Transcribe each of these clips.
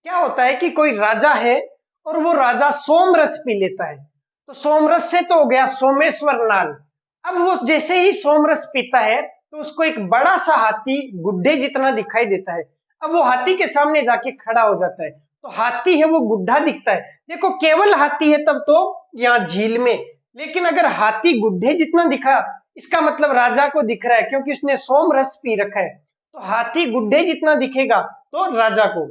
क्या होता है कि कोई राजा है और वो राजा सोमरस पी लेता है। तो सोमरस से तो हो गया सोमेश्वर नाग। अब वो जैसे ही सोमरस पीता है तो उसको एक बड़ा सा हाथी गुड्ढे जितना दिखाई देता है। अब वो हाथी के सामने जाके खड़ा हो जाता है। तो हाथी है वो गुड्ढा दिखता है। देखो केवल हाथी है तब तो यहाँ झील में, लेकिन अगर हाथी गुड्ढे जितना दिखा, इसका मतलब राजा को दिख रहा है क्योंकि उसने सोमरस पी रखा है। तो हाथी गुड्ढे जितना दिखेगा तो राजा को।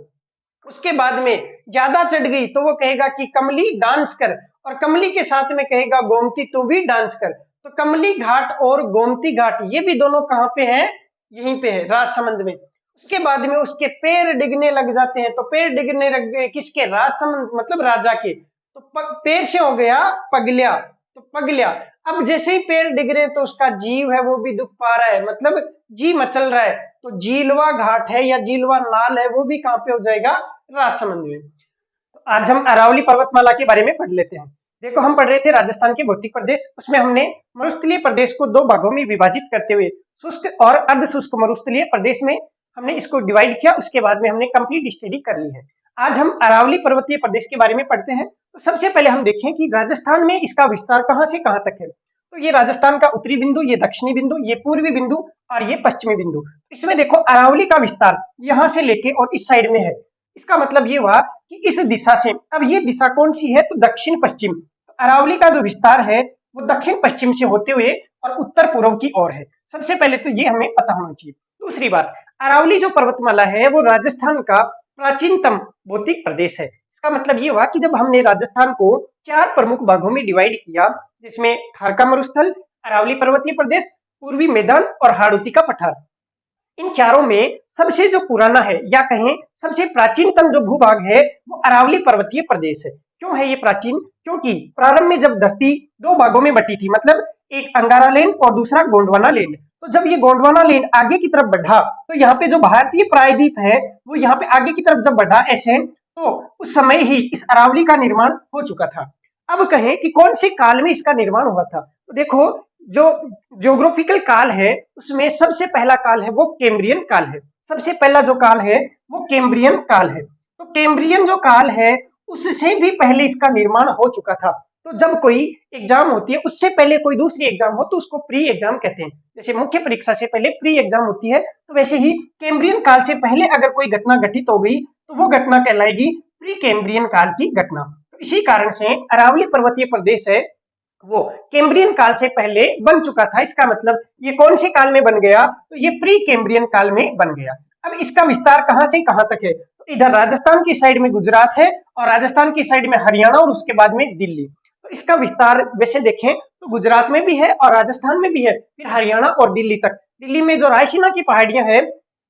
उसके बाद में ज्यादा चढ़ गई तो वो कहेगा कि कमली डांस कर, और कमली के साथ में कहेगा गोमती तू भी डांस कर। तो कमली घाट और गोमती घाट ये भी दोनों कहाँ पे है, यहीं पे है राजसमंद में। उसके बाद में उसके पैर डिगने लग जाते हैं। तो पैर डिगने लग गए किसके, राजसमंद मतलब राजा के। तो पैर से हो गया पगलिया, तो पगलिया। अब जैसे ही पैर डिग रहे तो उसका जीव है वो भी दुख पा रहा है, मतलब जी मचल रहा है। तो जीलवा घाट है या जीलवा नाल है वो भी कहाँ पे हो जाएगा, राजसमंद में। तो आज हम अरावली पर्वतमाला के बारे में पढ़ लेते हैं। देखो हम पढ़ रहे थे राजस्थान के भौतिक प्रदेश, उसमें हमने मरुस्थलीय प्रदेश को दो भागों में विभाजित करते हुए शुष्क और अर्ध शुष्क मरुस्थलीय प्रदेश में हमने इसको डिवाइड किया। उसके बाद में हमने कंप्लीट स्टडी कर ली है। आज हम अरावली पर्वतीय प्रदेश के बारे में पढ़ते हैं। तो सबसे पहले हम देखें कि राजस्थान में इसका विस्तार कहाँ से कहाँ तक है। तो ये राजस्थान का उत्तरी बिंदु, ये दक्षिणी बिंदु, ये पूर्वी बिंदु और ये पश्चिमी बिंदु। इसमें देखो अरावली का विस्तार यहाँ से लेके और इस साइड में है। इसका मतलब ये हुआ कि इस दिशा से, अब ये दिशा कौन सी है, तो दक्षिण पश्चिम। अरावली का जो विस्तार है वो दक्षिण पश्चिम से होते हुए और उत्तर पूर्व की ओर है। सबसे पहले तो ये हमें पता होना चाहिए। दूसरी बात, अरावली जो पर्वतमाला है वो राजस्थान का प्राचीनतम भौतिक प्रदेश है। इसका मतलब ये हुआ कि जब हमने राजस्थान को चार प्रमुख भागों में डिवाइड किया, जिसमें खारका मरुस्थल, अरावली पर्वतीय प्रदेश, पूर्वी मैदान और हाड़ौती का पठार, इन चारों में सबसे जो पुराना है या कहें सबसे प्राचीनतम जो भूभाग है वो अरावली पर्वतीय प्रदेश है। क्यों है ये प्राचीन, क्योंकि प्रारंभ में जब धरती दो भागों में बटी थी, मतलब एक अंगारा लैंड और दूसरा गोंडवाना लैंड, तो जब ये गोंडवाना लैंड आगे की तरफ बढ़ा तो यहाँ पे जो भारतीय प्रायद्वीप है वो यहाँ पे आगे की तरफ जब बढ़ा ऐसे, तो उस समय ही इस अरावली का निर्माण हो चुका था। अब कहें कि कौन से काल में इसका निर्माण हुआ था, तो देखो जो ज्योग्राफिकल काल है उसमें सबसे पहला काल है वो कैम्ब्रियन काल है। सबसे पहला जो काल है वो कैम्ब्रियन काल है। तो कैम्ब्रियन जो काल है उससे भी पहले इसका निर्माण हो चुका था। तो जब कोई एग्जाम होती है उससे पहले कोई दूसरी एग्जाम हो तो उसको प्री एग्जाम कहते हैं। जैसे मुख्य परीक्षा से पहले प्री एग्जाम होती है, तो वैसे ही कैम्ब्रियन काल से पहले अगर कोई घटना घटित हो गई तो वो घटना कहलाएगी प्री कैम्ब्रियन काल की घटना। तो इसी कारण से अरावली पर्वतीय प्रदेश है वो कैम्ब्रियन काल से पहले बन चुका था। इसका मतलब ये कौन से काल में बन गया, तो ये प्री कैम्ब्रियन काल में बन गया। अब इसका विस्तार कहां से कहां तक है, तो इधर राजस्थान की साइड में गुजरात है और राजस्थान की साइड में हरियाणा और उसके बाद में दिल्ली। तो इसका विस्तार वैसे देखें तो गुजरात में भी है और राजस्थान में भी है, फिर हरियाणा और दिल्ली तक। दिल्ली में जो रायसीना की पहाड़ियां है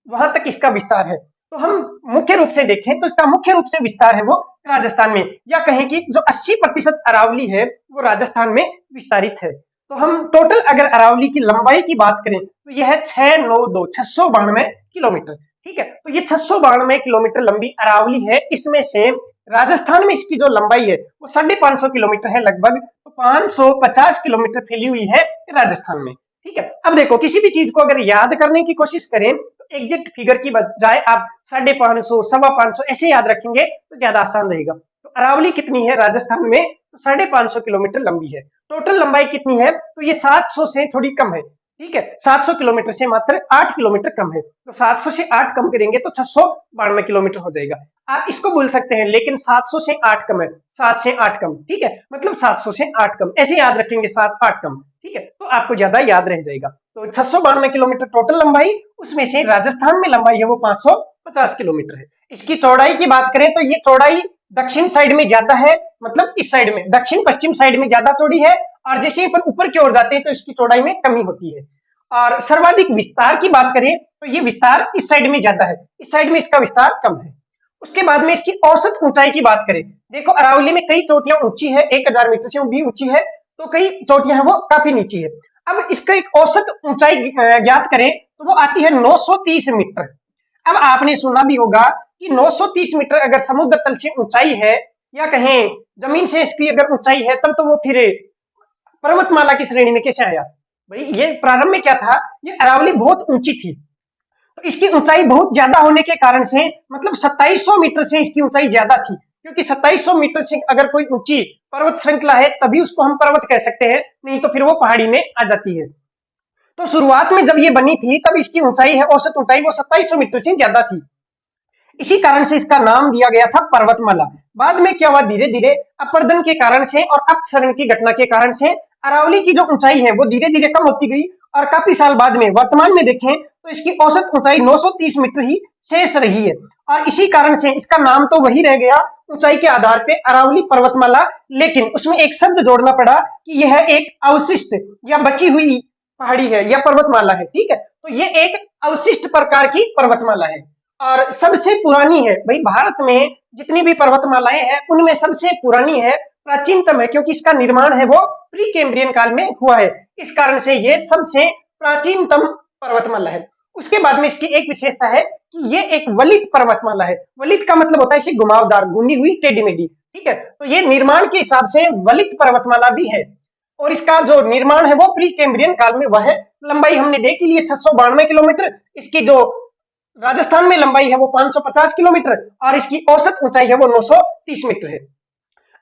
वहां तक इसका विस्तार है। तो हम मुख्य रूप से देखें तो इसका मुख्य रूप से विस्तार है वो राजस्थान में, या कहें कि जो 80% अरावली है वो राजस्थान में विस्तारित है। तो हम टोटल अगर अरावली की लंबाई की बात करें तो यह है 692 किलोमीटर। ठीक है, तो ये 692 किलोमीटर लंबी अरावली है। इसमें से राजस्थान में इसकी जो लंबाई है वो 550 किलोमीटर है लगभग, तो 550 किलोमीटर फैली हुई है राजस्थान में। ठीक है, अब देखो किसी भी चीज को अगर याद करने की कोशिश करें तो एग्जैक्ट फिगर की बजाय आप 550, 525 ऐसे याद रखेंगे तो ज्यादा आसान रहेगा। तो अरावली कितनी है राजस्थान में, तो 550 किलोमीटर लंबी है। टोटल लंबाई कितनी है, तो ये 700 से थोड़ी कम है। ठीक है, 700 किलोमीटर से मात्र 8 किलोमीटर कम है। तो 700 से 8 कम करेंगे तो 692 किलोमीटर हो जाएगा। आप इसको बोल सकते हैं, लेकिन 700 से 8 कम है, 7 से 8 कम। ठीक है, मतलब 700 से 8 कम ऐसे याद रखेंगे, 7 8 कम। ठीक है, तो आपको ज्यादा याद रह जाएगा। तो 692 किलोमीटर टोटल लंबाई, उसमें से राजस्थान में लंबाई है वो 550 किलोमीटर है। इसकी चौड़ाई की बात करें तो ये चौड़ाई दक्षिण साइड में ज्यादा है, मतलब इस साइड में दक्षिण पश्चिम साइड में ज्यादा चौड़ी है, और जैसे अपन ऊपर की ओर जाते हैं तो इसकी चौड़ाई में कमी होती है। और सर्वाधिक विस्तार की बात करें तो ये विस्तार इस साइड में ज्यादा है, इस साइड में इसका विस्तार कम है। उसके बाद में इसकी औसत ऊंचाई की बात करें, देखो अरावली में कई चोटियां ऊंची है, 1000 मीटर से भी ऊंची है, तो कई चोटियां हैं वो काफी नीची है। अब इसका एक औसत ऊंचाई ज्ञात करें तो वो आती है 930 मीटर। अब आपने सुना भी होगा कि 930 मीटर अगर समुद्र तल से ऊंचाई है, या कहें जमीन से इसकी अगर ऊंचाई है, तब तो वो फिर पर्वतमाला की श्रेणी में कैसे आया। भाई ये प्रारंभ में क्या था, ये अरावली बहुत ऊंची थी। तो इसकी ऊंचाई बहुत ज्यादा होने के कारण से, मतलब 2700 मीटर से इसकी ऊंचाई ज्यादा थी, क्योंकि 2700 मीटर से अगर कोई ऊंची पर्वत श्रृंखला है तभी उसको हम पर्वत कह सकते हैं, नहीं तो फिर वो पहाड़ी में आ जाती है। तो शुरुआत में जब ये बनी थी तब इसकी ऊंचाई है, औसत ऊंचाई वो 2700 मीटर से ज्यादा थी। इसी कारण से इसका नाम दिया गया था पर्वतमाला। बाद में क्या हुआ, धीरे धीरे अपरदन के कारण से और अपक्षरण की घटना के कारण से अरावली की जो ऊंचाई है वो धीरे धीरे कम होती गई, और काफी साल बाद में वर्तमान में देखें तो इसकी औसत ऊंचाई 930 मीटर ही शेष रही है। और इसी कारण से इसका नाम तो वही रह गया ऊंचाई के आधार पे अरावली पर्वतमाला, लेकिन उसमें एक शब्द जोड़ना पड़ा कि यह एक अवशिष्ट या बची हुई पहाड़ी है या पर्वतमाला है। ठीक है, तो ये एक अवशिष्ट प्रकार की पर्वतमाला है और सबसे पुरानी है। भाई भारत में जितनी भी पर्वतमालाएं हैं उनमें सबसे पुरानी है, प्राचीनतम है, क्योंकि इसका निर्माण है वो प्री कैम्ब्रियन काल में हुआ है। इस कारण से ये सबसे प्राचीनतम पर्वतमाला है। उसके बाद में इसकी एक विशेषता है कि ये एक वलित पर्वतमाला है। वलित का मतलब होता है इसे घुमावदार, घूमी हुई, टेढ़ी मेढ़ी। ठीक है, तो ये निर्माण के हिसाब से वलित पर्वतमाला भी है, और इसका जो निर्माण है वो प्री कैम्ब्रियन काल में हुआ है। लंबाई हमने देखी ली 692 किलोमीटर, इसकी जो राजस्थान में लंबाई है वो 550 किलोमीटर, और इसकी औसत ऊंचाई है वो 930 मीटर है।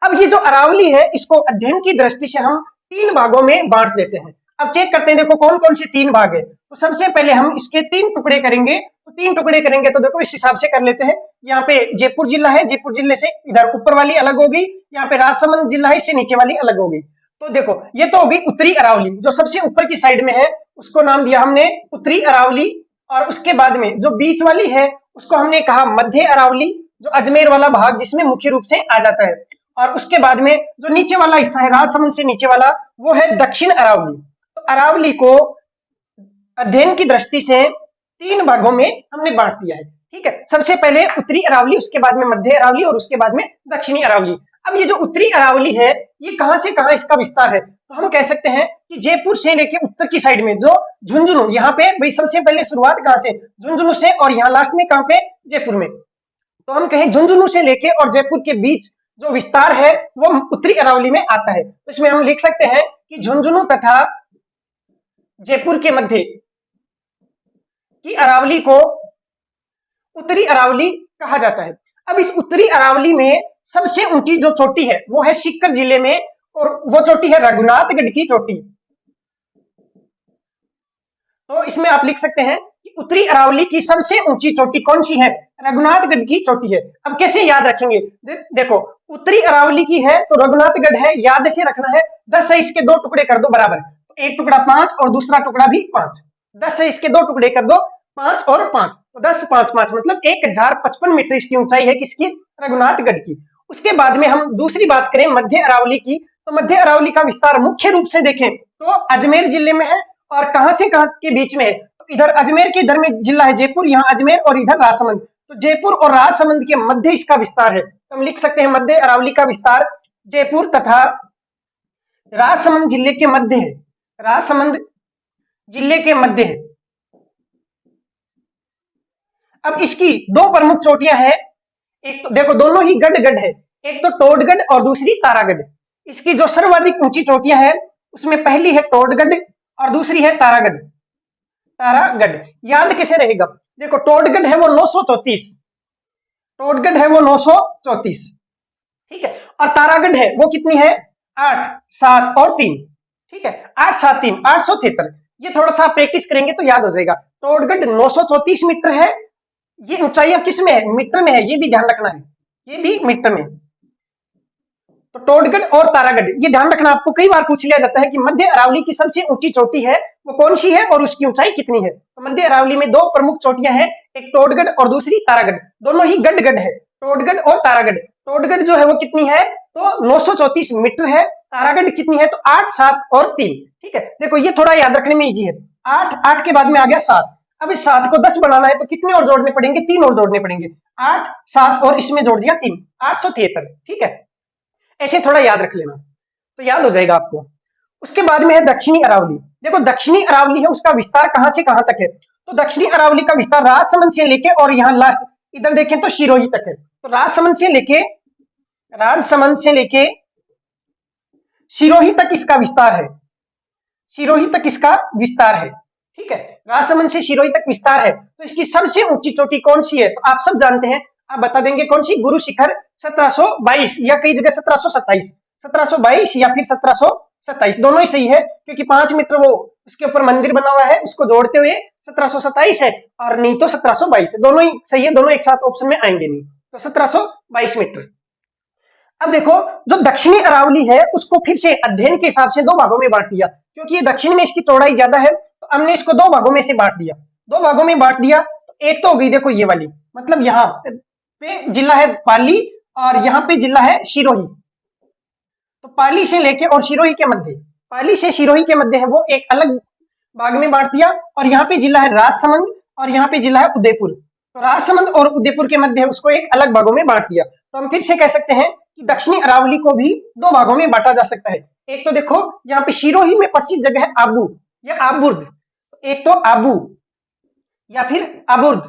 अब ये जो अरावली है इसको अध्ययन की दृष्टि से हम 3 भागों में बांट देते हैं। अब चेक करते हैं, देखो कौन कौन से 3 भाग है। तो सबसे पहले हम इसके 3 टुकड़े करेंगे। तो 3 टुकड़े करेंगे तो देखो इस हिसाब से कर लेते हैं। यहाँ पे जयपुर जिला है, जयपुर जिले से इधर ऊपर वाली अलग हो गई, यहाँ पे राजसमंद जिला है, इससे नीचे वाली अलग हो गई। तो देखो ये तो होगी उत्तरी अरावली, जो सबसे ऊपर की साइड में है उसको नाम दिया हमने उत्तरी अरावली, और उसके बाद में जो बीच वाली है उसको हमने कहा मध्य अरावली, जो अजमेर वाला भाग जिसमें मुख्य रूप से आ जाता है, और उसके बाद में जो नीचे वाला हिस्सा है राजसमंद से नीचे वाला वो है दक्षिण अरावली। तो अरावली को अध्ययन की दृष्टि से 3 भागों में हमने बांट दिया है। ठीक है, सबसे पहले उत्तरी अरावली, उसके बाद में मध्य अरावली और उसके बाद में दक्षिणी अरावली। अब ये जो उत्तरी अरावली है ये कहां से कहां इसका विस्तार है, तो हम कह सकते हैं कि जयपुर से लेके उत्तर की साइड में जो झुंझुनू, यहाँ पे भाई सबसे पहले शुरुआत कहां से, झुंझुनू से, और यहाँ लास्ट में कहां पे, जयपुर में। तो हम कहें झुंझुनू से लेके और जयपुर के बीच जो विस्तार है वो उत्तरी अरावली में आता है। तो इसमें हम लिख सकते हैं कि झुंझुनू तथा जयपुर के मध्य की अरावली को उत्तरी अरावली कहा जाता है। अब इस उत्तरी अरावली में सबसे ऊंची जो चोटी है वो है सीकर जिले में, और वो चोटी है रघुनाथगढ़ की चोटी। तो इसमें आप लिख सकते हैं कि उत्तरी अरावली की सबसे ऊंची चोटी कौन सी है, रघुनाथगढ़ की चोटी है। अब कैसे याद रखेंगे, देखो उत्तरी अरावली की है तो रघुनाथगढ़ है, याद से रखना है। 10 है इसके 2 टुकड़े कर दो बराबर, तो एक टुकड़ा 5 और दूसरा टुकड़ा भी 5। 10 है इसके 2 टुकड़े कर दो 5 और 5, तो 10 5 5 मतलब 1055 मीटर इसकी ऊंचाई है, किसकी, रघुनाथगढ़ की। उसके बाद में हम दूसरी बात करें मध्य अरावली की, तो मध्य अरावली का विस्तार मुख्य रूप से देखें तो अजमेर जिले में है, और कहां से कहां के बीच में है, तो इधर अजमेर के इधर में जिला है जयपुर, यहाँ अजमेर, और इधर राजसमंद। तो जयपुर और राजसमंद के मध्य इसका विस्तार है। तो हम लिख सकते हैं मध्य अरावली का विस्तार जयपुर तथा राजसमंद जिले के मध्य है, राजसमंद जिले के मध्य है। अब इसकी 2 प्रमुख चोटियां हैं, एक तो देखो दोनों ही गढ़ है, एक तो टोडगढ़ और दूसरी तारागढ़। इसकी जो सर्वाधिक ऊंची चोटियां हैं उसमें पहली है टोडगढ़ और दूसरी है तारागढ़। तारागढ़ याद कैसे रहेगा, देखो टोडगढ़ है वो 934, टोडगढ़ है वो 934, ठीक है, और तारागढ़ है वो कितनी है, 8 7 और 3, ठीक है, 8 7 3 873। ये थोड़ा सा प्रैक्टिस करेंगे तो याद हो जाएगा। टोडगढ़ 934 मीटर है, ये ऊंचाई अब किस में है, मीटर में है, ये भी ध्यान रखना है, ये भी मीटर में। तो टोडगढ़ और तारागढ़ ये ध्यान रखना, आपको कई बार पूछ लिया जाता है कि मध्य अरावली की सबसे ऊंची चोटी है वो कौन सी है और उसकी ऊंचाई कितनी है। तो मध्य अरावली में 2 प्रमुख चोटियां हैं, एक टोडगढ़ और दूसरी तारागढ़, दोनों ही गढ़ है, टोडगढ़ और तारागढ़। टोडगढ़ जो है वो कितनी है, तो 934 मीटर है, तारागढ़ कितनी है, तो 8 7 और 3, ठीक है। देखो ये थोड़ा याद रखने में इजी है, 8 के बाद में आ गया 7, अब इस 7 को 10 बनाना है तो कितने और जोड़ने पड़ेंगे, 3 और जोड़ने पड़ेंगे, 8 7 और इसमें जोड़ दिया 3, 873, ठीक है। ऐसे थोड़ा याद रख लेना तो याद हो जाएगा आपको। उसके बाद में है दक्षिणी अरावली। देखो दक्षिणी अरावली है उसका विस्तार कहां से कहां तक है, तो दक्षिणी अरावली का विस्तार राजसमंद से लेके और यहाँ लास्ट इधर देखें तो सिरोही तक है। तो राजसमंद से लेके सिरोही तक इसका विस्तार है, सिरोही तक इसका विस्तार है, ठीक है। राजसमंद से सिरोही तक विस्तार है, तो इसकी सबसे ऊंची चोटी कौन सी है? तो आप सब जानते हैं, आप बता देंगे कौन सी? गुरु शिखर 1722 या कई जगह 1727, 1722 या फिर 1727, दोनों ही सही है क्योंकि 5 मीटर वो उसके ऊपर मंदिर बना हुआ है, उसको जोड़ते हुए 1727 है और नहीं तो 1722 है, दोनों ही सही है, दोनों एक साथ ऑप्शन में आएंगे नहीं, तो 1722 मीटर। अब देखो, जो दक्षिणी अरावली है उसको फिर से अध्ययन के हिसाब से 2 भागों में बांट दिया, क्योंकि ये दक्षिण में इसकी चौड़ाई ज्यादा है, तो हमने इसको 2 भागों में से बांट दिया, 2 भागों में बांट दिया। तो एक तो हो गई देखो ये वाली, मतलब यहाँ पे जिला है पाली और यहाँ पे जिला है सिरोही, तो पाली से लेके और सिरोही के मध्य, पाली से सिरोही के मध्य है वो एक अलग भाग में बांट दिया, और यहाँ पे जिला है राजसमंद और यहाँ पे जिला है उदयपुर, तो राजसमंद और उदयपुर के मध्य है उसको एक अलग भागों में बांट दिया। तो हम फिर से कह सकते हैं कि दक्षिणी अरावली को भी 2 भागों में बांटा जा सकता है। एक तो देखो यहाँ पे सिरोही में प्रसिद्ध जगह है आबू या आबुर्द, एक तो आबू या फिर आबुर्द,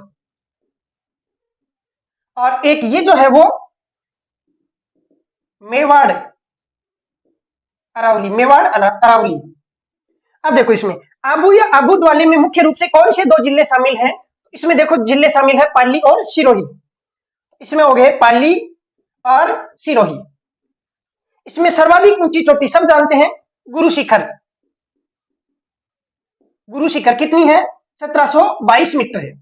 और एक ये जो है वो मेवाड़ अरावली, मेवाड़ अरावली। अब देखो इसमें आबू या आबुद वाले में मुख्य रूप से कौन से 2 जिले शामिल हैं? इसमें देखो जिले शामिल है पाली और सिरोही, इसमें हो गए पाली और सिरोही। इसमें सर्वाधिक ऊंची चोटी सब जानते हैं गुरु शिखर, गुरु शिखर कितनी है? 1722 मीटर है।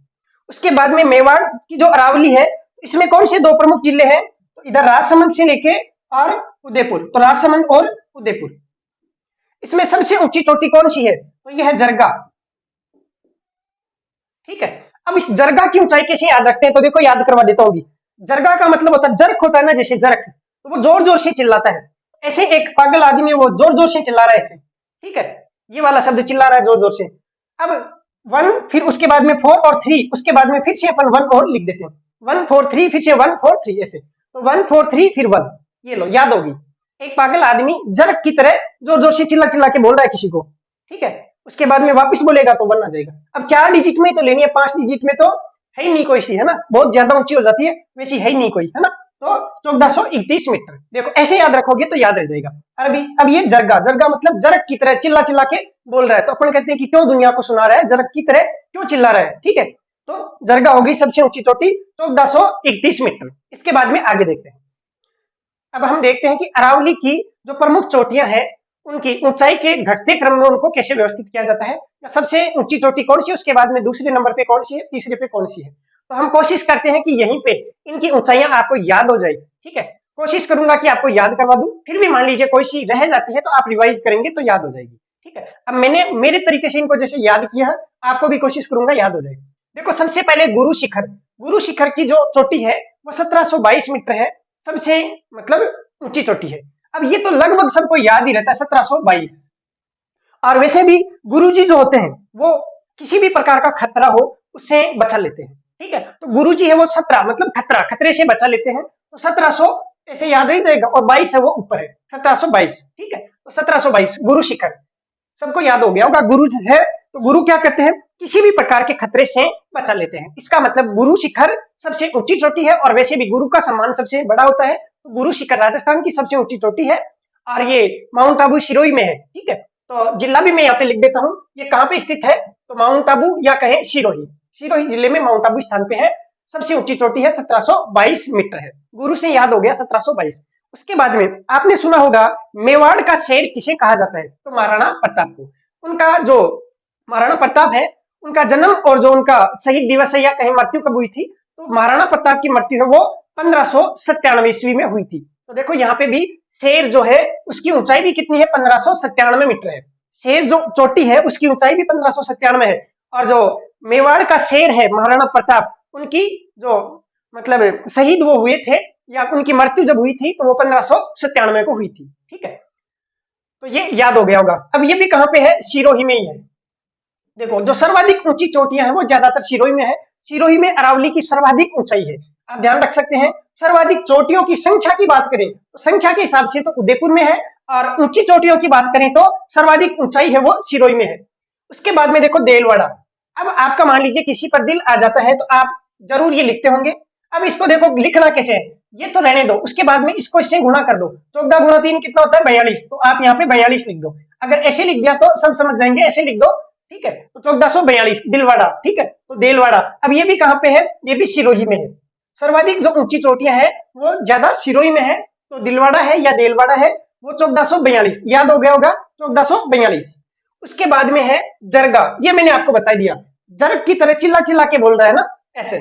उसके बाद में मेवाड़ की जो अरावली है, इसमें कौन से 2 प्रमुख जिले हैं? तो इधर राजसमंद से लेके और उदयपुर, तो राजसमंद और उदयपुर। इसमें सबसे ऊंची चोटी कौन सी है? तो यह है जरगा, ठीक है। अब इस जरगा की ऊंचाई कैसे याद रखते हैं? तो देखो याद करवा देता हूँ। जरगा का मतलब होता है, जरक होता है ना, जैसे जरक, तो वो जोर जोर से चिल्लाता है, ऐसे एक पागल आदमी है वो जोर जोर से चिल्ला रहा है ऐसे, ठीक है, ये वाला शब्द चिल्ला रहा है जोर जोर से। अब 1 फिर उसके बाद में 4 और 3, उसके बाद में फिर से अपन 1 और लिख देते हैं, 1 4 3 फिर से 1 4 3 ऐसे, तो 1 4 3 फिर 1, ये लो याद होगी। एक पागल आदमी जरक की तरह जोर जोर से चिल्ला चिल्ला के बोल रहा है किसी को, ठीक है, उसके बाद में वापस बोलेगा तो 1 आ जाएगा। अब 4 डिजिट में तो लेनी है, 5 डिजिट में तो है ही नहीं कोई सी, है ना, बहुत ज्यादा ऊंची हो जाती है, वैसी है ही नहीं कोई, है ना, तो 1431 मीटर। देखो ऐसे याद रखोगे तो याद रह जाएगा। अब ये जरगा, जरगा मतलब जरक की तरह चिल्ला चिल्ला के बोल रहा है, तो अपन कहते हैं कि क्यों दुनिया को सुना रहा है, जरक की तरह क्यों चिल्ला रहा है, ठीक है। तो जरगा होगी सबसे ऊंची चोटी 1431 मीटर। इसके बाद में आगे देखते हैं। अब हम देखते हैं कि अरावली की जो प्रमुख चोटियां हैं उनकी ऊंचाई के घटते क्रम में उनको कैसे व्यवस्थित किया जाता है, या सबसे ऊंची चोटी कौन सी है, उसके बाद में दूसरे नंबर पे कौन सी है, तीसरे पे कौन सी है। तो हम कोशिश करते हैं कि यहीं पे इनकी ऊंचाइयां आपको याद हो जाए, ठीक है। कोशिश करूंगा कि आपको याद करवा दूं, फिर भी मान लीजिए कोई सी रह जाती है तो आप रिवाइज करेंगे तो याद हो जाएगी, ठीक है। अब मैंने मेरे तरीके से इनको जैसे याद किया है, आपको भी कोशिश करूंगा याद हो जाए। देखो सबसे पहले गुरु शिखर, गुरु शिखर की जो चोटी है वो 1722 मीटर है, सबसे मतलब ऊंची चोटी है। अब ये तो लगभग सबको याद ही रहता है 1722, और वैसे भी गुरुजी जो होते हैं वो किसी भी प्रकार का खतरा हो उससे बचा लेते हैं, ठीक है। तो गुरुजी है वो 17 मतलब खतरा, खतरे से बचा लेते हैं, तो 1700 ऐसे याद रह जाएगा, और 22 है वो ऊपर है, 1722, ठीक है। तो 1722 गुरु शिखर सबको याद हो गया होगा। गुरु है तो गुरु क्या करते हैं, किसी भी प्रकार के खतरे से बचा लेते हैं, इसका मतलब गुरु शिखर सबसे ऊंची चोटी है, और वैसे भी गुरु का सम्मान सबसे बड़ा होता है, तो गुरु शिखर राजस्थान की सबसे ऊंची चोटी है, और ये माउंट आबू सिरोही में है, ठीक है। तो जिला भी मैं यहाँ पे लिख देता हूँ, ये कहाँ पे स्थित है, तो माउंट आबू या कहे सिरोही, सिरोही जिले में माउंट आबू स्थान पे है, सबसे ऊंची चोटी है 1722 मीटर है, गुरु से याद हो गया 1722। उसके बाद में आपने सुना होगा मेवाड़ का शेर किसे कहा जाता है, तो महाराणा प्रताप को। उनका जो महाराणा प्रताप है, उनका जन्म और जो उनका शहीद दिवस है या कहीं मृत्यु कब हुई थी, तो महाराणा प्रताप की मृत्यु है वो 1597 ईस्वी में हुई थी। तो देखो यहाँ पे भी शेर जो है उसकी ऊंचाई भी कितनी है, 1597 मीटर है। शेर जो चोटी है उसकी ऊंचाई भी 1597 है, और जो मेवाड़ का शेर है महाराणा प्रताप, उनकी जो मतलब शहीद वो हुए थे या उनकी मृत्यु जब हुई थी तो वो 1597 को हुई थी, ठीक है। तो ये याद हो गया होगा। अब ये भी कहाँ पे है, सिरोही में ही है। देखो जो सर्वाधिक ऊंची चोटियां हैं वो ज्यादातर सिरोही में है, सिरोही में अरावली की सर्वाधिक ऊंचाई है। आप ध्यान रख सकते हैं, सर्वाधिक चोटियों की संख्या की बात करें तो संख्या के हिसाब से तो उदयपुर में है, और ऊंची चोटियों की बात करें तो सर्वाधिक ऊंचाई है वो सिरोही में है। उसके बाद में देखो देलवाड़ा। अब आपका मान लीजिए किसी पर दिल आ जाता है तो आप जरूर ये लिखते होंगे। अब इसको देखो लिखना कैसे है, ये तो रहने दो, उसके बाद में इसको इससे गुणा कर दो, 14 गुणा 3 कितना होता है, 42, तो आप यहाँ पे 42 लिख दो। अगर ऐसे लिख दिया तो सब समझ जाएंगे, ऐसे लिख दो ठीक है, तो 1442 दिलवाड़ा, ठीक है, तो देलवाड़ा। अब ये भी कहाँ पे है, ये भी सिरोही में है। सर्वाधिक जो ऊंची चोटियां है वो ज्यादा सिरोही में है, तो दिलवाड़ा है या देलवाड़ा है, वो 1442 याद हो गया होगा, 1442। उसके बाद में है जरगा, ये मैंने आपको बता दिया, जरग की तरह चिल्ला चिल्ला के बोल रहा है ना, ऐसे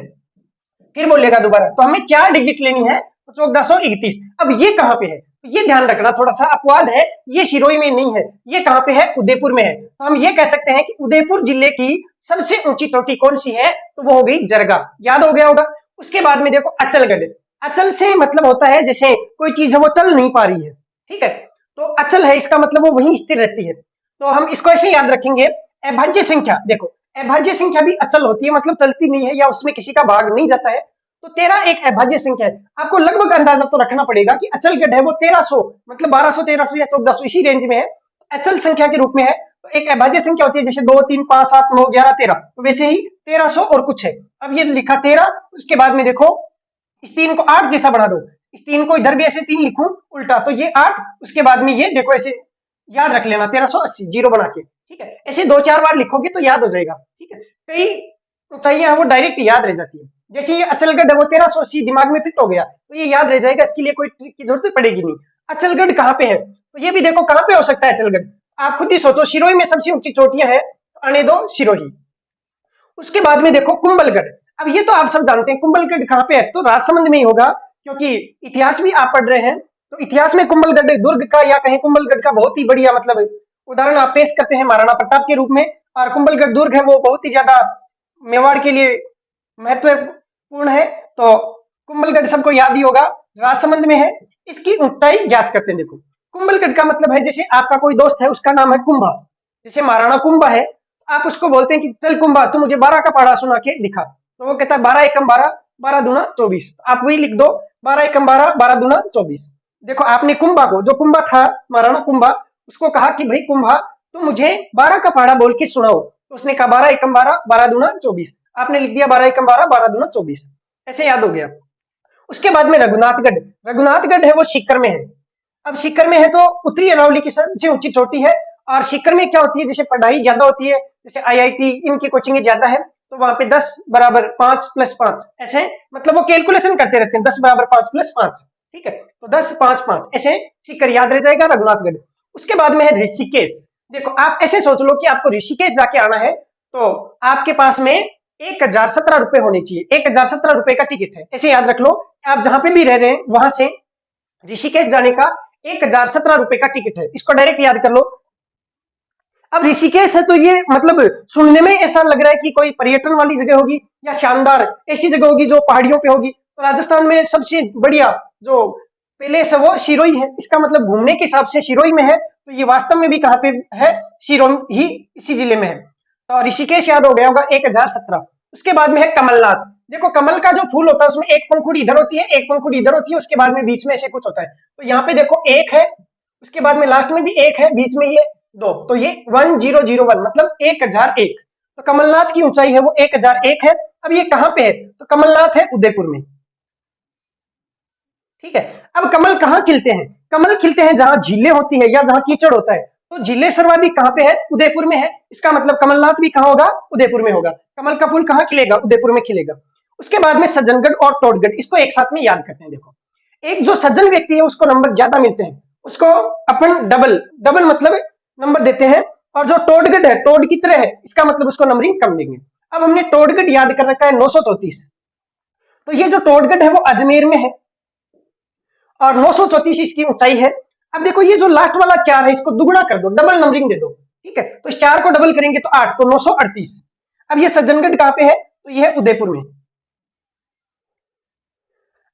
फिर बोलेगा दोबारा, तो हमें 4 डिजिट लेनी है, तो 1431। अब ये कहाँ पे है, तो ये ध्यान रखना, थोड़ा सा अपवाद है, ये सिरोही में नहीं है, ये कहाँ पे है, उदयपुर में है। तो हम ये कह सकते हैं कि उदयपुर जिले की सबसे ऊंची चोटी कौन सी है, तो वो हो गई जरगा, याद हो गया होगा। उसके बाद में देखो अचलगढ़, अचल से मतलब होता है जैसे कोई चीज है वो चल नहीं पा रही है, ठीक है, तो अचल है, इसका मतलब वो वहीं स्थिर रहती है, तो हम इसको ऐसे याद रखेंगे। अभाज्य संख्या, देखो अभाज्य संख्या भी अचल होती है, मतलब चलती नहीं है या उसमें किसी का भाग नहीं जाता है, तो 13 एक अभाज्य संख्या है। आपको लगभग अंदाजा तो रखना पड़ेगा कि अचलगढ़ है वो 1300 मतलब 1200 1300 या 1400 इसी रेंज में है, अचल संख्या के रूप में है। तो एक अभाज्य संख्या होती है जैसे 2 3 5 7 9 11 13, तो वैसे ही 1300 और कुछ है। अब ये लिखा 13, उसके बाद में देखो इस 3 को 8 जैसा बना दो, इस 3 को इधर भी ऐसे 3 लिखूं उल्टा, तो ये 8, उसके बाद में ये देखो ऐसे याद रख लेना 1380 जीरो बना के, ठीक है, ऐसे 2-4 बार लिखोगे तो याद हो जाएगा, ठीक है। कई ऊंचाइयां वो डायरेक्ट याद रह जाती है, जैसे ये अचलगढ़ है वो 1380 दिमाग में फिट हो गया, तो ये याद रह जाएगा, इसके लिए कोई ट्रिक की जरूरत पड़ेगी नहीं। अचलगढ़ कहाँ पे है, तो ये भी देखो कहाँ पे हो सकता है अचलगढ़, आप खुद ही सोचो, सिरोही में सबसे ऊंची चोटियां है, आने दो सिरोही। उसके बाद में देखो कुंभलगढ़, अब ये तो आप सब जानते हैं कुंभलगढ़ कहाँ पे है, तो राजसमंद में ही होगा, क्योंकि इतिहास भी आप पढ़ रहे हैं, तो इतिहास में कुंभलगढ़ दुर्ग का या कहीं कुंभलगढ़ का बहुत ही बढ़िया मतलब उदाहरण आप पेश करते हैं महाराणा प्रताप के रूप में, और कुंभलगढ़ दुर्ग है वो बहुत ही ज्यादा मेवाड़ के लिए महत्वपूर्ण है, तो कुंभलगढ़ सबको याद ही होगा, राजसमंद में है। इसकी ऊंचाई ज्ञात करते हैं, देखो कुंभलगढ़ का मतलब है जैसे आपका कोई दोस्त है उसका नाम है कुंभा, जैसे महाराणा कुंभा है, आप उसको बोलते हैं कि चल कुंभा तू मुझे 12 का पहाड़ा सुना के दिखा, तो वो कहता है 12 एकम 12 12 दूना 24, आप वही लिख दो 12 एकम 12 12 दूना 24। देखो आपने कुंभा को, जो कुंभा था महाराणा कुंभा, उसको कहा कि भाई कुंभा तू मुझे 12 का पहाड़ा बोल के सुनाओ, तो उसने कहा 12 एकम 12 12 दूना 24, आपने लिख दिया 12 एकम 12 12 दूना 24, ऐसे याद हो गया। उसके बाद में रघुनाथगढ़, रघुनाथगढ़ है वो सीकर में है, अब सीकर में है तो उत्तरी अरावली की सबसे ऊंची चोटी है, और सीकर में क्या होती है जैसे पढ़ाई ज्यादा होती है, जैसे आईआईटी इनकी कोचिंग ज्यादा है, तो वहां पे 10 बराबर 5 प्लस 5 ऐसे, मतलब वो कैलकुलेशन करते रहते हैं 10 बराबर 5 प्लस 5, ठीक है, तो 10 5 5 ऐसे सीकर याद रह जाएगा रघुनाथगढ़। उसके बाद में है ऋषिकेश, देखो आप ऐसे सोच लो कि आपको ऋषिकेश जाके आना है, तो आपके पास में 1017 रुपए होने चाहिए, 1017 रुपए का टिकट है, ऐसे याद रख लो, आप जहां पे भी रह रहे हैं वहां से ऋषिकेश जाने का 1017 रुपए का टिकट है, इसको डायरेक्ट याद कर लो। अब ऋषिकेश है तो ये मतलब सुनने में ऐसा लग रहा है कि कोई पर्यटन वाली जगह होगी या शानदार ऐसी जगह होगी जो पहाड़ियों पे होगी, तो राजस्थान में सबसे बढ़िया जो पैलेस है वो सिरोही है, इसका मतलब घूमने के हिसाब से सिरोही में है, तो ये वास्तव में भी कहाँ पे है, सिरोही ही इसी जिले में है, तो ऋषिकेश याद हो गया होगा 1017। उसके बाद में है कमलनाथ, देखो कमल का जो फूल होता है उसमें एक पंखुड़ी इधर होती है एक पंखुड़ी इधर होती है, उसके बाद में बीच में ऐसे कुछ होता है, तो यहाँ पे देखो एक है, उसके बाद में लास्ट में भी एक है, बीच में ये 2, तो ये 1001 मतलब 1001, तो कमलनाथ की ऊंचाई है वो 1001 है। अब ये कहां पे है, तो कमलनाथ है उदयपुर में, ठीक है। अब कमल कहाँ खिलते हैं, कमल खिलते हैं जहां झीलें होती है या जहां कीचड़ होता है, तो झीलें सर्वाधिक कहां पे है, उदयपुर में है, इसका मतलब कमलनाथ भी कहां होगा, उदयपुर में होगा। कमल का फूल कहां खिलेगा, उदयपुर में खिलेगा। उसके बाद में सज्जनगढ़ और टोटगढ़, इसको एक साथ में याद करते हैं, देखो एक जो सज्जन व्यक्ति है उसको नंबर ज्यादा मिलते हैं, उसको अपन डबल डबल मतलब नंबर देते हैं, और जो टोटगढ़ है टोड की तरह है, इसका मतलब उसको नंबरिंग कम देंगे। अब हमने टोटगढ़ याद कर रखा है 934, तो ये जो टोटगढ़ है वो अजमेर में है और 934 इसकी ऊंचाई है। अब देखो ये जो लास्ट वाला 4 है इसको दुगुना कर दो, डबल नंबरिंग दे दो, ठीक है, तो इस 4 को डबल करेंगे तो 8, तो 938। अब ये सज्जनगढ़ कहां पे है, तो ये है उदयपुर में।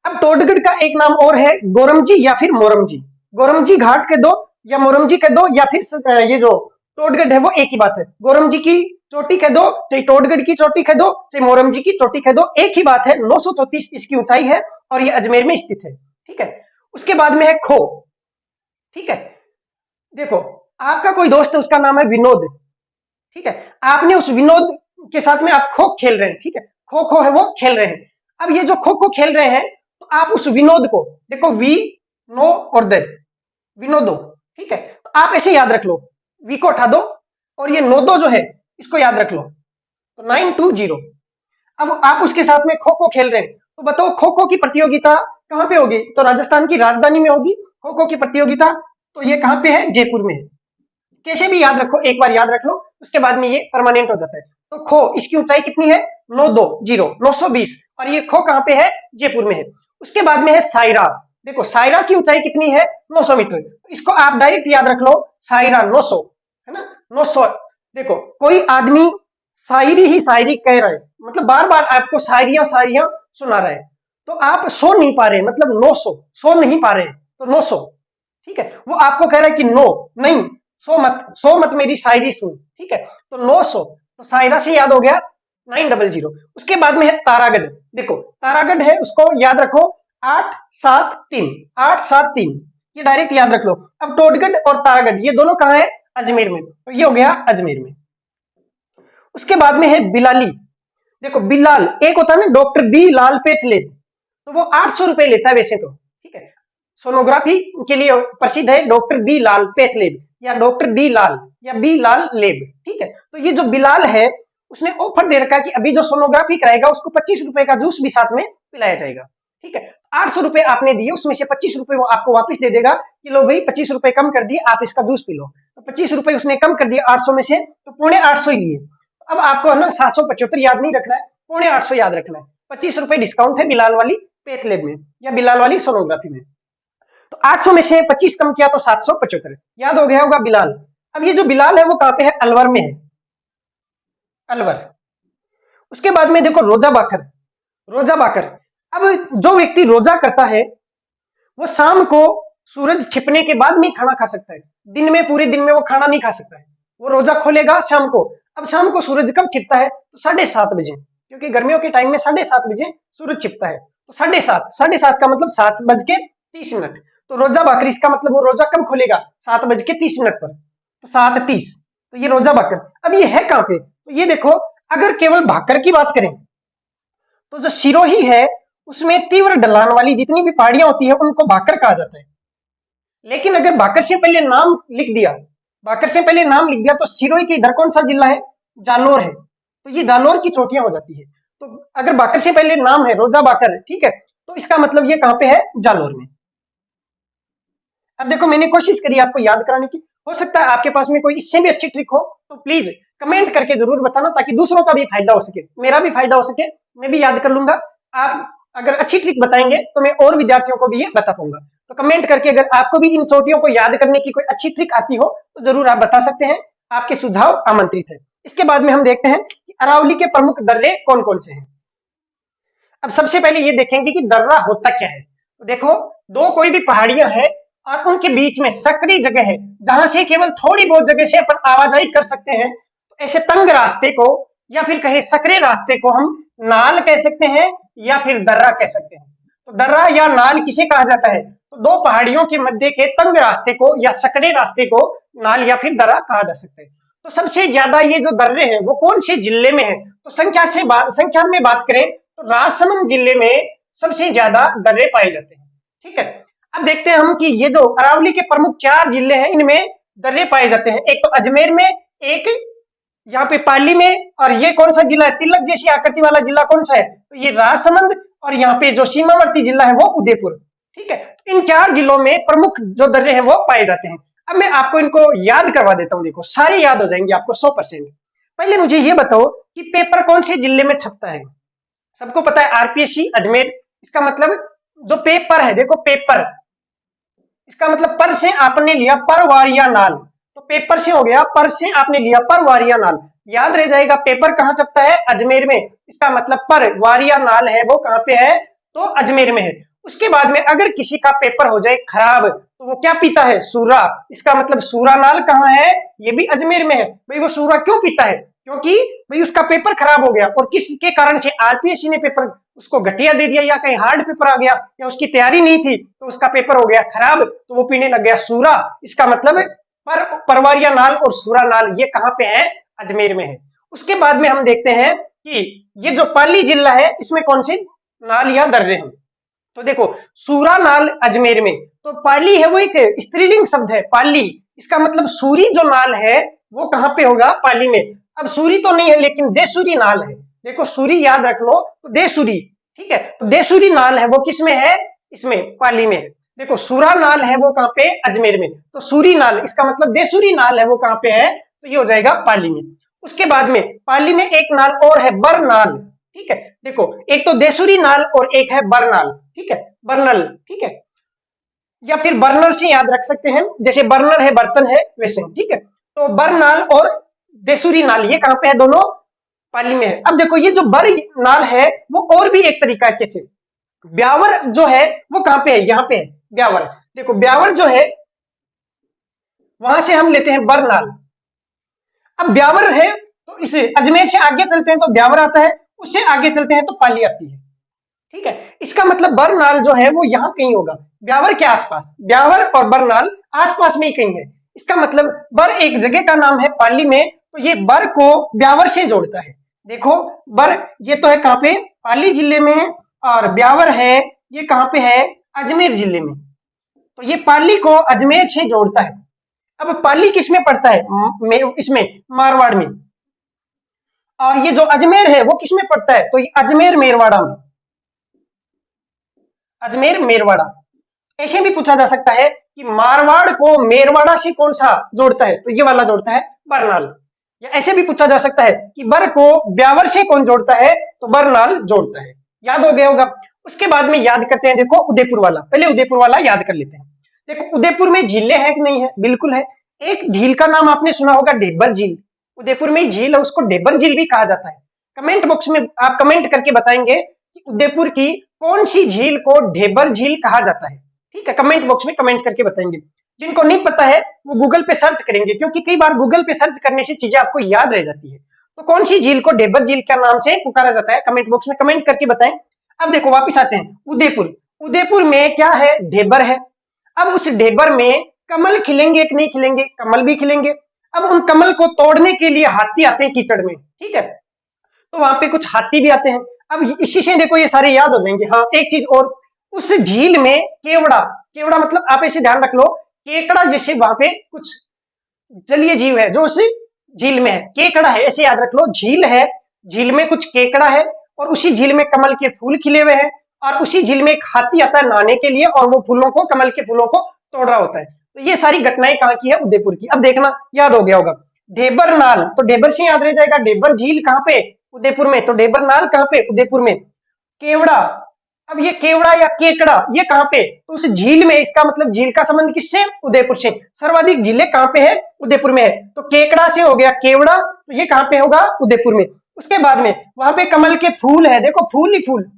अब टोटगढ़ का एक नाम और है गोरमजी या फिर मोरमजी, गोरमजी घाट कह दो या मोरमजी कह दो, या फिर ये जो टोटगढ़ है वो एक ही बात है, गोरमजी की चोटी कह दो चाहे टोटगढ़ की चोटी कह दो चाहे मोरमजी की चोटी कह दो, एक ही बात है, 934 इसकी ऊंचाई है और ये अजमेर में स्थित है, ठीक है। उसके बाद में है खो, ठीक है, देखो आपका कोई दोस्त है उसका नाम है विनोद, ठीक है, आपने उस विनोद के साथ में आप खो खेल रहे हैं, ठीक है, खो खो है वो खेल रहे हैं। अब ये जो खो खो खेल रहे हैं तो आप उस विनोद को देखो वी नो और द विनोदो, ठीक है, तो आप ऐसे याद रख लो, वी को उठा दो और ये नोदो जो है इसको याद रख लो। तो 920। अब आप उसके साथ में खो खो खेल रहे हैं, तो बताओ खो खो की प्रतियोगिता कहाँ पे होगी? तो राजस्थान की राजधानी में होगी खो खो की प्रतियोगिता। तो ये कहाँ पे है? जयपुर में है। कैसे भी याद रखो, एक बार याद रख लो, उसके बाद में ये परमानेंट हो जाता है। तो खो, इसकी ऊंचाई कितनी है? 920, और ये खो कहाँ पे है? जयपुर में है। उसके बाद में है सायरा। देखो सायरा की ऊंचाई कितनी है? 900 मीटर। इसको आप डायरेक्ट याद रख लो, सायरा 900, है ना, 900। देखो कोई आदमी शायरी ही शायरी कह रहा है, मतलब बार बार आपको शायरियां शायरियां सुना रहा है, तो आप सो नहीं पा रहे, मतलब 900 सो नहीं पा रहे, तो 900, ठीक है। वो आपको कह रहा है कि नो नहीं, सो मत मेरी शायरी सुन, ठीक है। तो 900, तो शायरा से याद हो गया 900। उसके बाद में है तारागढ़। देखो तारागढ़ है, उसको याद रखो 873, 873, ये डायरेक्ट याद रख लो। अब टोटगढ़ और तारागढ़ ये दोनों कहाँ है? अजमेर में, तो ये हो गया अजमेर में। उसके बाद में है बिलाली। देखो बिलाल, एक होता है ना डॉक्टर बी लाल पेथले, तो वो 800 रुपए लेता है वैसे तो, ठीक है। सोनोग्राफी के लिए प्रसिद्ध है डॉक्टर बी लाल पेथलेब, या डॉक्टर डी लाल, या बी लाल लेब, ठीक है। तो ये जो बिलाल है, उसने ऑफर दे रखा है कि अभी जो सोनोग्राफी कराएगा उसको 25 रुपए का जूस भी साथ में पिलाया जाएगा, ठीक है। 800 रुपए आपने दिए, उसमें से 25 रुपए वो आपको वापस दे देगा कि लो भाई 25 रुपए कम कर दिए, आप इसका जूस पी लो। तो 25 रुपए उसने कम कर दिए 800 में से, तो 850 ही लिए। अब आपको है ना 775 याद नहीं रखना है, 850 याद रखना है। 25 रुपए डिस्काउंट है बिलाल वाली पेथलेब में या बिलाल वाली सोनोग्राफी में। तो 800 में से 25 कम किया तो 775, याद हो गया होगा बिलाल। अब ये जो बिलाल है वो कहां पे है? अलवर में है, अलवर। उसके बाद में देखो रोजा बाकर। रोजा बाकर, अब जो व्यक्ति रोजा करता है वो शाम को सूरज छिपने के बाद में खाना खा सकता है, दिन में पूरे दिन में वो खाना नहीं खा सकता है। वो रोजा खोलेगा शाम को। अब शाम को सूरज कब छिपता है? तो 7:30 बजे, क्योंकि गर्मियों के टाइम में 7:30 बजे सूरज छिपता है। तो 7:30, 7:30 का मतलब 7:30। तो रोजा बाकर, इसका मतलब वो रोजा कब खोलेगा? 7:30 पर, तो 7:30, तो ये रोजा बाकर। अब ये है कहां पे? तो ये देखो, अगर केवल भाकर की बात करें तो जो सिरोही है उसमें तीव्र ढलान वाली जितनी भी पहाड़ियां होती है उनको भाकर कहा जाता है। लेकिन अगर भाकर से पहले नाम लिख दिया, भाकर से पहले नाम लिख दिया, तो सिरोही के इधर कौन सा जिला है? जालोर है, तो ये जालोर की चोटियां हो जाती है। तो अगर भाकर से पहले नाम है रोजा बाकर, ठीक है, तो इसका मतलब ये कहां पे है? जालोर में। अब देखो मैंने कोशिश करी आपको याद कराने की, हो सकता है आपके पास में कोई इससे भी अच्छी ट्रिक हो, तो प्लीज कमेंट करके जरूर बताना, ताकि दूसरों का भी फायदा हो सके, मेरा भी फायदा हो सके, मैं भी याद कर लूंगा। आप अगर अच्छी ट्रिक बताएंगे तो मैं और विद्यार्थियों को भी ये बता पाऊंगा। तो कमेंट करके अगर आपको भी इन चोटियों को याद करने की कोई अच्छी ट्रिक आती हो तो जरूर आप बता सकते हैं, आपके सुझाव आमंत्रित है। इसके बाद में हम देखते हैं कि अरावली के प्रमुख दर्रे कौन कौन से हैं। अब सबसे पहले ये देखेंगे कि दर्रा होता क्या है। तो देखो, दो कोई भी पहाड़ियां हैं और उनके बीच में सकरी जगह है जहां से केवल थोड़ी बहुत जगह से अपन आवाजाही कर सकते हैं, तो ऐसे तंग रास्ते को या फिर कहे सकरे रास्ते को हम नाल कह सकते हैं या फिर दर्रा कह सकते हैं। तो दर्रा या नाल किसे कहा जाता है? तो दो पहाड़ियों के मध्य के तंग रास्ते को या सकरे रास्ते को नाल या फिर दर्रा कहा जा सकता है। तो सबसे ज्यादा ये जो दर्रे हैं वो कौन से जिले में है? तो संख्या में बात करें तो राजसमंद जिले में सबसे ज्यादा दर्रे पाए जाते हैं, ठीक है। अब देखते हैं हम कि ये जो अरावली के प्रमुख 4 जिले हैं इनमें दर्रे पाए जाते हैं। एक तो अजमेर में, एक यहाँ पे पाली में, और ये कौन सा जिला है? तिलक जैसी आकृति वाला जिला कौन सा है? तो ये राजसमंद, और यहाँ पे जो सीमावर्ती जिला है वो उदयपुर, ठीक है। तो इन 4 जिलों में प्रमुख जो दर्रे हैं वो पाए जाते हैं। अब मैं आपको इनको याद करवा देता हूँ, देखो सारे याद हो जाएंगे आपको 100%। पहले मुझे ये बताओ कि पेपर कौन से जिले में छपता है? सबको पता है आरपीएससी अजमेर। इसका मतलब जो पेपर है, देखो पेपर, इसका मतलब पर से आपने लिया परवारिया नाल, तो पेपर से हो गया, पर से आपने लिया परवारिया नाल, याद रह जाएगा। पेपर कहाँ छपता है? अजमेर में। इसका मतलब पर वारिया नाल है वो कहाँ पे है? तो अजमेर में है। उसके बाद में अगर किसी का पेपर हो जाए खराब तो वो क्या पीता है? सूरा। इसका मतलब सूरा नाल कहाँ है? ये भी अजमेर में है। भाई वो सूरा क्यों पीता है? क्योंकि भाई उसका पेपर खराब हो गया और किसके कारण से? आरपीएससी ने पेपर उसको घटिया दे दिया, या कहीं हार्ड पेपर आ गया, या उसकी तैयारी नहीं थी तो उसका पेपर हो गया खराब, तो वो पीने लग गया सूरा। इसका मतलब परवारिया नाल और सूरा नाल ये कहाँ पे है? अजमेर में है। उसके बाद में हम देखते हैं कि ये जो पाली जिला है इसमें कौन से नाल या दर्रे हैं। तो देखो सूरा नाल अजमेर में, तो पाली है वो एक स्त्रीलिंग शब्द है, पाली, इसका मतलब सूरी जो नाल है वो कहाँ पे होगा, पाली में। अब सूरी तो नहीं है लेकिन देसूरी नाल है। देखो सूरी याद रख लो तो देसूरी, ठीक है। तो देसूरी नाल है वो किस में है, इसमें पाली में है। देखो सूरा नाल है वो कहाँ पे, अजमेर में। तो सूरी नाल, इसका मतलब देसूरी नाल है वो कहाँ पे है, तो ये हो जाएगा पाली में। उसके बाद में पाली में एक नाल और है, बरनाल, ठीक है। देखो एक तो देसूरी नाल और एक है बरनाल, ठीक है, बरनल, ठीक है, या फिर बर्नर से याद रख सकते हैं, जैसे बर्नर है बर्तन है वैसे, ठीक है। तो बरनाल और देसूरी नाल ये कहाँ पे है, दोनों पाली में है। अब देखो ये जो बर नाल है वो और भी एक तरीका है कैसे, ब्यावर जो है वो कहाँ पे है, यहाँ पे है ब्यावर। देखो ब्यावर जो है वहां से हम लेते हैं बरनाल। अब ब्यावर है तो इसे अजमेर से आगे चलते हैं तो ब्यावर आता है, उससे आगे चलते हैं तो पाली आती है, ठीक है। इसका मतलब बरनाल जो है वो यहाँ कहीं होगा, ब्यावर के आसपास, ब्यावर और बरनाल आसपास में ही कहीं है। इसका मतलब बर एक जगह का नाम है पाली में, तो ये बर को ब्यावर से जोड़ता है। देखो बर ये तो है कहाँ पे, पाली जिले में, और ब्यावर है ये कहाँ पे है, अजमेर जिले में। तो ये पाली को अजमेर से जोड़ता है। अब पाली किस में पड़ता है, इसमें मारवाड़ में। और ये जो अजमेर है वो किस में पड़ता है, तो ये अजमेर मेरवाड़ा में, अजमेर मेरवाड़ा। ऐसे भी पूछा जा सकता है कि मारवाड़ को मेरवाड़ा से कौन सा जोड़ता है, तो ये वाला जोड़ता है बरनाल। या ऐसे भी पूछा जा सकता है कि बर को ब्यावर से कौन जोड़ता है, तो बरनाल जोड़ता है। याद हो गया होगा। उसके बाद में याद करते हैं, देखो उदयपुर वाला, पहले उदयपुर वाला याद कर लेते हैं। देखो उदयपुर में झीलें है कि नहीं है, बिल्कुल है। एक झील का नाम आपने सुना होगा, ढेबर झील। उदयपुर में झील है, उसको ढेबर झील भी कहा जाता है। कमेंट बॉक्स में आप कमेंट करके बताएंगे कि उदयपुर की कौन सी झील को ढेबर झील कहा जाता है, ठीक है। कमेंट बॉक्स में कमेंट करके बताएंगे। जिनको नहीं पता है वो गूगल पे सर्च करेंगे, क्योंकि कई बार गूगल पे सर्च करने से चीजें आपको याद रह जाती है। तो कौन सी झील को ढेबर झील के नाम से पुकारा जाता है, कमेंट बॉक्स में कमेंट करके बताएं। अब देखो वापिस आते हैं उदयपुर। उदयपुर में क्या है, ढेबर है। अब उस ढेबर में कमल खिलेंगे कि नहीं खिलेंगे, कमल भी खिलेंगे। अब उन कमल को तोड़ने के लिए हाथी आते हैं कीचड़ में, ठीक है। तो वहां पे कुछ हाथी भी आते हैं। अब इसी से देखो ये सारे याद हो जाएंगे। हाँ एक चीज और, उस झील में केवड़ा, केवड़ा मतलब आप ऐसे ध्यान रख लो, केकड़ा जैसे वहां पे कुछ जलीय जीव है जो उस झील में है, केकड़ा है, ऐसे याद रख लो। झील है, झील में कुछ केकड़ा है, और उसी झील में कमल के फूल खिले हुए हैं, और उसी झील में एक हाथी आता है नहाने के लिए, और वो फूलों को, कमल के फूलों को तोड़ रहा होता है। तो ये सारी घटनाएं कहाँ की है, उदयपुर की। अब देखना याद हो गया होगा। ढेबर नाल, तो ढेबर से याद रह जाएगा, ढेबर झील कहाँ पे, उदयपुर में। तो ढेबर नाल कहाँ पे, उदयपुर में। केवड़ा, अब ये केवड़ा या केकड़ा ये कहाँ पे, तो उस झील में। इसका मतलब झील का संबंध किससे, उदयपुर से। सर्वाधिक झीलें कहाँ पे है, उदयपुर में है। तो केकड़ा से हो गया केवड़ा, तो ये कहाँ पे होगा, उदयपुर में। उसके बाद में वहां पे कमल के फूल है, देखो फूल ही फूल।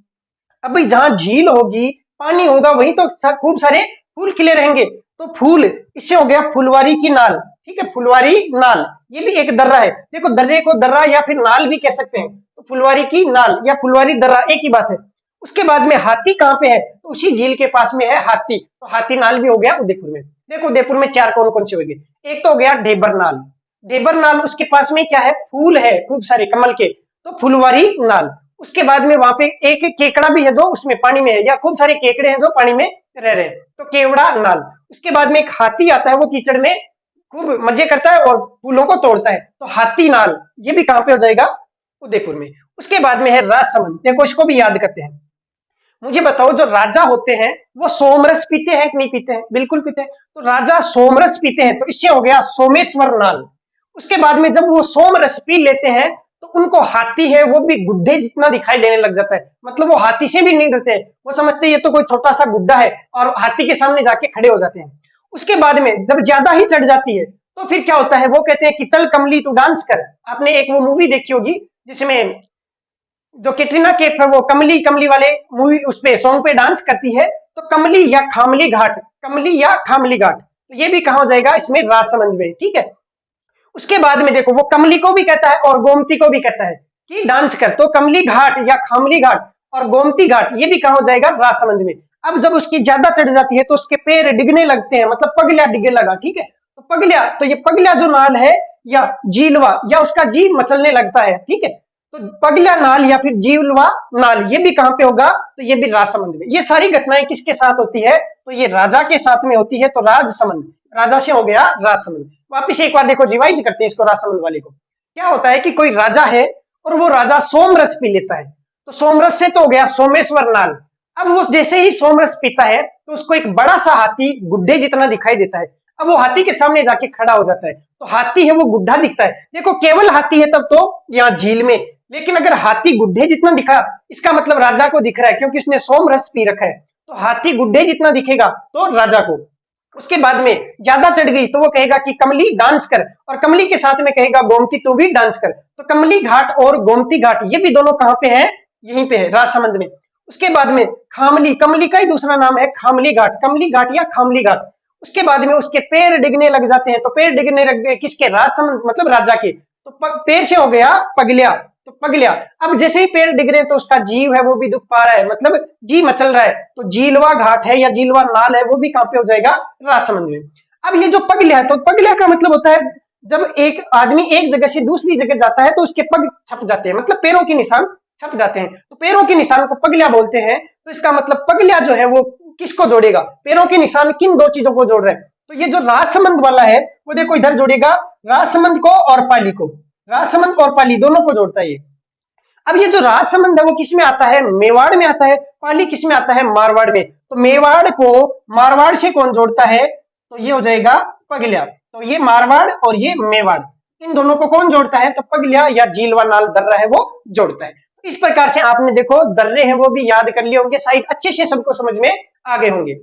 अब भाई जहां झील होगी, पानी होगा, वहीं तो खूब सारे फूल खिले रहेंगे। तो फूल, इससे हो गया फुलवारी की नाल, ठीक है, फुलवारी नाल। ये भी एक दर्रा है। देखो दर्रे को दर्रा या फिर नाल भी कह सकते हैं। तो फुलवारी की नाल या फुलवारी दर्रा एक ही बात है। उसके बाद में हाथी कहाँ पे है, तो उसी झील के पास में है हाथी। तो हाथी नाल भी हो गया उदयपुर में। देखो उदयपुर में चार कौन कौन से हो गए, एक तो हो गया ढेबर नाल। ढेबर नाल, उसके पास में क्या है, फूल है खूब सारे कमल के, तो फुलवारी नाल। उसके बाद में वहां पे एक केकड़ा भी है जो उसमें पानी में है, या खूब सारे केकड़े हैं जो पानी में रह रहे हैं, तो केवड़ा नाल। उसके बाद में एक हाथी आता है, वो कीचड़ में खूब मजे करता है और फूलों को तोड़ता है, तो हाथी नाल। ये भी कहां पे हो जाएगा, उदयपुर में। उसके बाद में है राजसमंद। देखो इसको भी याद करते हैं। मुझे बताओ जो राजा होते हैं वो सोमरस पीते हैं कि नहीं पीते हैं, बिल्कुल पीते हैं। तो राजा सोमरस पीते हैं, तो इससे हो गया सोमेश्वर नाल। उसके बाद में जब वो सोमरस पी लेते हैं तो उनको हाथी है वो भी गुड्डे जितना दिखाई देने लग जाता है। मतलब वो हाथी से भी नहीं डरते, वो समझते हैं ये तो कोई छोटा सा गुड्डा है, और हाथी के सामने जाके खड़े हो जाते हैं। उसके बाद में जब ज्यादा ही चढ़ जाती है तो फिर क्या होता है, वो कहते हैं कि चल कमली तू डांस कर। आपने एक वो मूवी देखी होगी जिसमें जो कैटरीना कैफ है वो कमली कमली वाले मूवी उस पे सॉन्ग पे डांस करती है। तो कमली या खामली घाट, कमली या खामली घाट, तो ये भी कहा हो जाएगा इसमें राजसमंद में, ठीक है। उसके बाद में देखो वो कमली को भी कहता है और गोमती को भी कहता है कि डांस कर, तो कमली घाट या खामली घाट और गोमती घाट ये भी कहा हो जाएगा राजसमंद में। अब जब उसकी ज्यादा चढ़ जाती है तो उसके पैर डिगने लगते हैं, मतलब पगलिया डिगने लगा, ठीक है। तो पगलिया, तो ये पगलिया जो नाल है या जीलवा, या उसका जीव मचलने लगता है, ठीक है। तो पगलिया नाल या फिर जीलवा नाल ये भी कहां पे होगा, तो ये भी राजसमंद में। ये सारी घटनाएं किसके साथ होती है, तो ये राजा के साथ में होती है, तो राजसमंद। राजा से हो गया राजसमंद। वापिस एक बार देखो, रिवाइज करते हैं इसको, राजसमंद वाले को। क्या होता है कि कोई राजा है और वो राजा सोमरस पी लेता है, तो सोमरस से तो हो गया सोमेश्वर नाल। अब वो जैसे ही सोमरस पीता है तो उसको एक बड़ा सा हाथी गुड्डे जितना दिखाई देता है। अब वो हाथी के सामने जाके खड़ा हो जाता है, तो हाथी है वो गुड्ढा दिखता है। देखो केवल हाथी है तब तो यहाँ झील में, लेकिन अगर हाथी गुड्ढे जितना दिखा, इसका मतलब राजा को दिख रहा है, क्योंकि उसने सोमरस पी रखा है। तो हाथी गुड्ढे जितना दिखेगा तो राजा को। उसके बाद में ज्यादा चढ़ गई तो वो कहेगा कि कमली डांस कर, और कमली के साथ में कहेगा गोमती तू भी डांस कर। तो कमली घाट और गोमती घाट ये भी दोनों कहाँ पे है, यहीं पे है, राजसमंद में। उसके बाद में खामली, कमली का ही दूसरा नाम है खामली घाट, कमली घाट या खामली घाट। उसके बाद में उसके पैर डिगने लग जाते हैं, तो पैर डिगने लग गए किसके, राजसमंद मतलब राजा के। तो पैर से हो गया पगलिया, तो पगलिया। अब जैसे ही पैर डिग रहे हैं तो उसका जीव है वो भी दुख पा रहा है, मतलब जी मचल रहा है। तो जीलवा घाट है या जीलवा नाल है वो भी कहां पे हो जाएगा, राजसमंद में। अब ये जो पगलिया है, तो पगलिया का मतलब होता है जब एक आदमी एक जगह से दूसरी जगह जाता है तो उसके पग छप जाते हैं, मतलब पैरों के निशान छप जाते हैं, तो पैरों के निशान को पगलिया बोलते हैं। तो इसका मतलब पगलिया जो है वो किसको जोड़ेगा, पैरों के निशान किन दो चीजों को जोड़ रहे हैं। तो ये जो राजसमंद वाला है वो देखो इधर जोड़ेगा राजसमंद को और पाली को, राजसमंद और पाली दोनों को जोड़ता है ये। अब ये जो राजसमंद है वो किस में आता है, मेवाड़ में आता है। पाली किस में आता है, मारवाड़ में। तो मेवाड़ को मारवाड़ से कौन जोड़ता है, तो ये हो जाएगा पगलिया। तो ये मारवाड़ और ये मेवाड़, इन दोनों को कौन जोड़ता है, तो पगलिया या झीलवा नाल दर्रा है वो जोड़ता है। इस प्रकार से आपने देखो दर्रे हैं वो भी याद कर लिए होंगे, शायद अच्छे से सबको समझ में आ गए होंगे।